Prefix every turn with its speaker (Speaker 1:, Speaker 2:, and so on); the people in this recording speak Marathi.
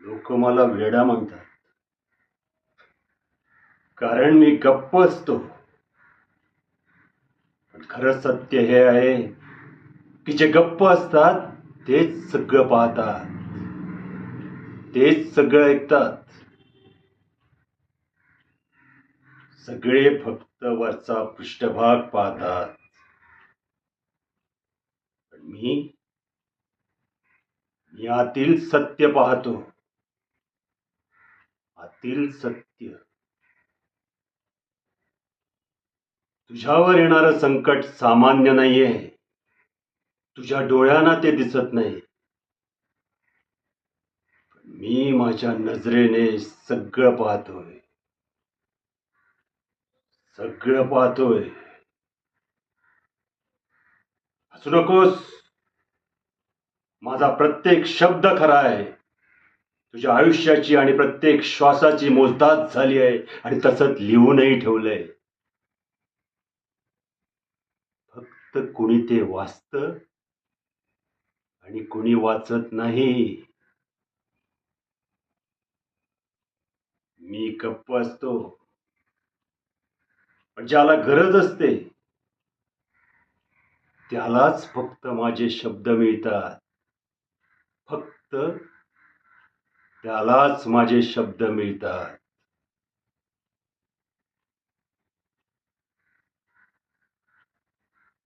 Speaker 1: लोक मला वेडा म्हणतात, कारण मी गप्प असतो. पण खरं सत्य हे आहे की जे गप्प असतात तेच सगळं पाहतात, तेच सगळं ऐकतात. सगळे फक्त वरचा पृष्ठभाग पाहतात, पण मी आतील सत्य पाहतो. आतील सत्य. तुझ्यावर येणारं संकट सामान्य नाहीये. तुझ्या डोळ्यांना ते दिसत नाही. मी माझ्या नजरेने सगळं पाहतोय. सगळं पाहतोय. हसू नकोस. माझा प्रत्येक शब्द खरा आहे. तुझ्या आयुष्याची आणि प्रत्येक श्वासाची मोजदाद झाली आहे आणि तसंच लिहूनही ठेवलंय. फक्त कुणी ते वाचतं आणि कुणी वाचत नाही. मी गप्प असतो, पण ज्याला गरज असते त्यालाच फक्त माझे शब्द मिळतात. फक्त त्यालाच माझे शब्द मिळतात.